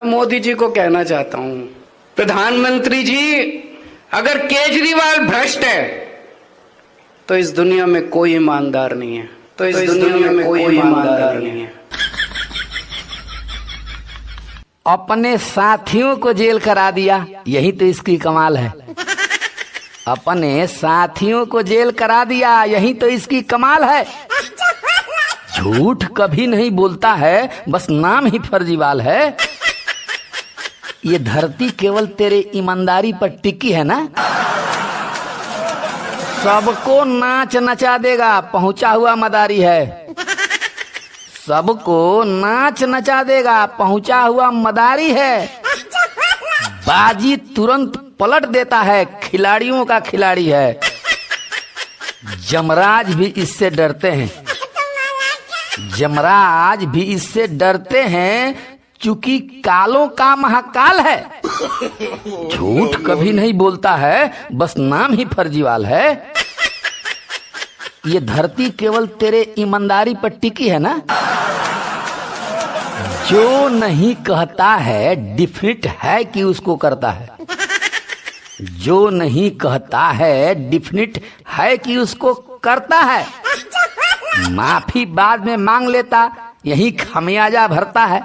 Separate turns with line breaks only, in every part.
मोदी जी को कहना चाहता हूं, प्रधानमंत्री जी, अगर केजरीवाल भ्रष्ट है तो इस दुनिया में कोई ईमानदार नहीं है, तो इस दुनिया में कोई ईमानदार नहीं है।
अपने साथियों को जेल करा दिया, यही तो इसकी कमाल है। अपने साथियों को जेल करा दिया, यही तो इसकी कमाल है। झूठ कभी नहीं बोलता है, बस नाम ही फर्जीवाल है। ये धरती केवल तेरे ईमानदारी पर टिकी है ना। सबको नाच नचा देगा, पहुंचा हुआ मदारी है। सबको नाच नचा देगा, पहुंचा हुआ मदारी है। बाजी तुरंत पलट देता है, खिलाड़ियों का खिलाड़ी है। जमराज भी इससे डरते हैं, जमराज भी इससे डरते हैं, चूंकि कालों का महाकाल है। झूठ कभी नहीं बोलता है, बस नाम ही फर्जीवाल है। ये धरती केवल तेरे ईमानदारी पर टिकी है ना। जो नहीं कहता है डिफिनिट है कि उसको करता है। जो नहीं कहता है डिफिनिट है कि उसको करता है। माफी बाद में मांग लेता, यही खमियाजा भरता है।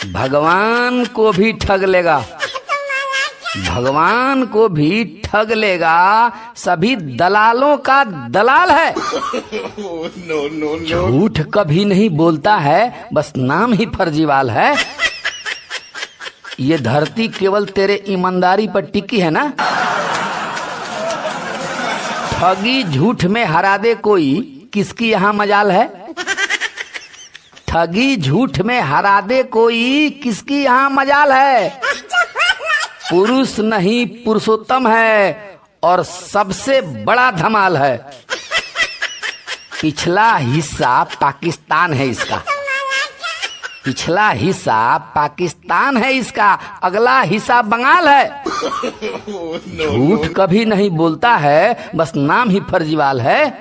भगवान को भी ठग लेगा, भगवान को भी ठग लेगा, सभी दलालों का दलाल है। झूठ कभी नहीं बोलता है, बस नाम ही फर्जीवाल है। ये धरती केवल तेरे ईमानदारी पर टिकी है ना। ठगी झूठ में हरा दे कोई, किसकी यहाँ मजाल है। ठगी झूठ में हरा दे कोई, किसकी यहाँ मजाल है। पुरुष नहीं पुरुषोत्तम है और सबसे बड़ा धमाल है। पिछला हिस्सा पाकिस्तान है इसका, पिछला हिस्सा पाकिस्तान है इसका, अगला हिस्सा बंगाल है। झूठ कभी नहीं बोलता है, बस नाम ही फर्जीवाल है।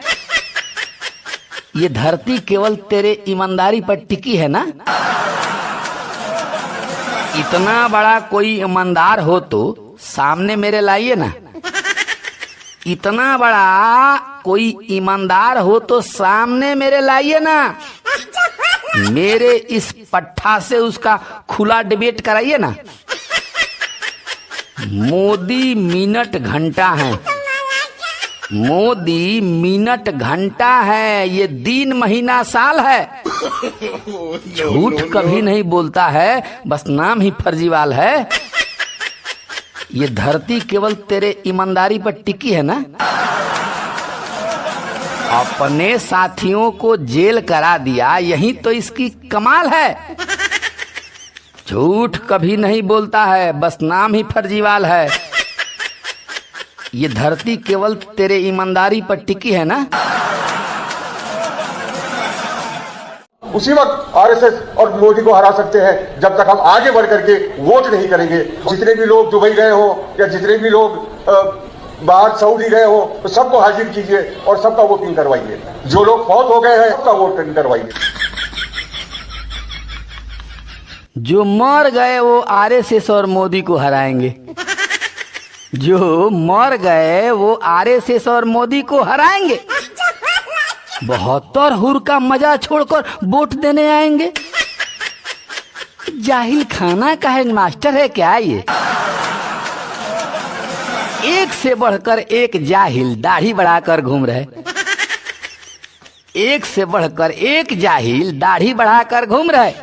ये धरती केवल तेरे ईमानदारी पर टिकी है ना। इतना बड़ा कोई ईमानदार हो तो सामने मेरे लाइए ना। इतना बड़ा कोई ईमानदार हो तो सामने मेरे लाइए ना। मेरे इस पट्टा से उसका खुला डिबेट कराइए ना। मोदी मिनट घंटा है, मोदी मिनट घंटा है, ये दिन महीना साल है। झूठ कभी नहीं बोलता है, बस नाम ही फर्जीवाल है। ये धरती केवल तेरे ईमानदारी पर टिकी है ना। अपने साथियों को जेल करा दिया, यही तो इसकी कमाल है। झूठ कभी नहीं बोलता है, बस नाम ही फर्जीवाल है। ये धरती केवल तेरे ईमानदारी पर टिकी है ना।
उसी वक्त आरएसएस और मोदी को हरा सकते हैं जब तक हम आगे बढ़ करके वोट नहीं करेंगे। जितने भी लोग दुबई गए हो या जितने भी लोग बाहर सऊदी गए हो, तो सबको हाजिर कीजिए और सबका वोटिंग करवाइए। जो लोग फौत हो गए हैं सबका वोटिंग करवाइए।
जो मर गए वो आरएसएस और मोदी को हराएंगे। जो मर गए वो आरएसएस और मोदी को हराएंगे। 72 हुर का मजा छोड़कर वोट देने आएंगे। जाहिल खाना का है मास्टर है क्या ये। एक से बढ़कर एक जाहिल दाढ़ी बढ़ाकर घूम रहे। एक से बढ़कर एक जाहिल दाढ़ी बढ़ाकर घूम रहे।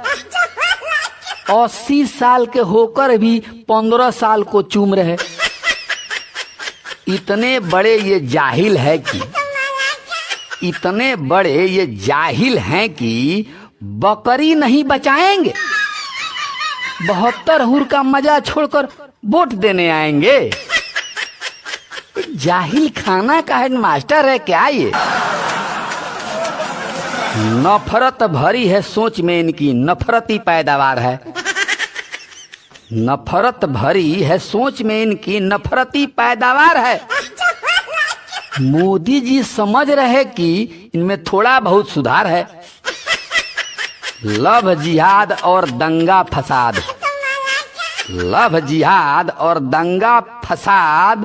80 साल के होकर भी 15 साल को चूम रहे। इतने बड़े ये जाहिल है कि, इतने बड़े ये जाहिल हैं कि बकरी नहीं बचाएंगे। 72 हुर का मजा छोड़कर वोट देने आएंगे। जाहिल खाना का हेड मास्टर है क्या ये। नफरत भरी है सोच में इनकी, नफरती पैदावार है। नफरत भरी है सोच में इनकी, नफरती पैदावार है। मोदी जी समझ रहे कि इनमें थोड़ा बहुत सुधार है। लव जिहाद और दंगा फसाद, लव जिहाद और दंगा फसाद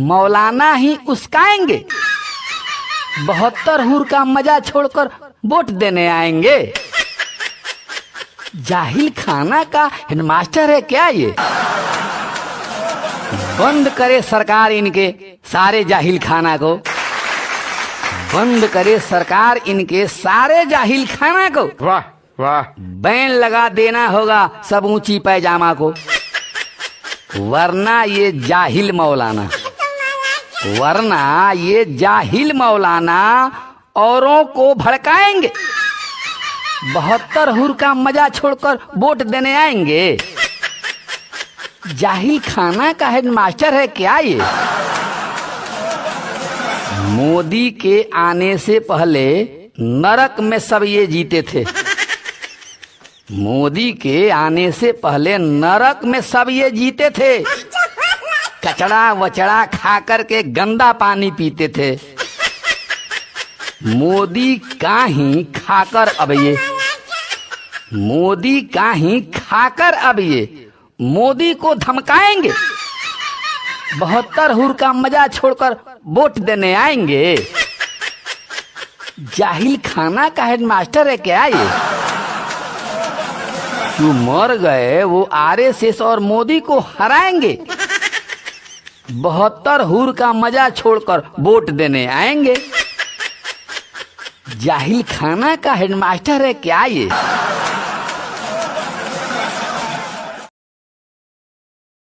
मौलाना ही उस्काएंगे। 72 हुर का मजा छोड़कर वोट देने आएंगे। जाहिल खाना का हेडमास्टर है क्या ये? बंद करे सरकार इनके सारे जाहिल खाना को, बंद करे सरकार इनके सारे जाहिल खाना को।
वाह वाह।
बैन लगा देना होगा सब ऊंची पैजामा को, वरना ये जाहिल मौलाना, वरना ये जाहिल मौलाना औरों को भड़काएंगे। 72 हुर का मजा छोड़कर वोट देने आएंगे। जाहिल खाना का हेडमास्टर है क्या ये? मोदी के आने से पहले नरक में सब ये जीते थे, मोदी के आने से पहले नरक में सब ये जीते थे। कचड़ा वचड़ा खा कर के गंदा पानी पीते थे। मोदी का ही खाकर अब ये, मोदी का ही खाकर अब ये मोदी को धमकाएंगे। 72 हुर का मजा छोड़कर वोट देने आएंगे। जाहिल खाना का हेडमास्टर है क्या ये? जो मर गए वो आरएसएस और मोदी को हराएंगे। 72 हुर का मजा छोड़कर वोट देने आएंगे। जाहिल खाना का हेडमास्टर है क्या ये?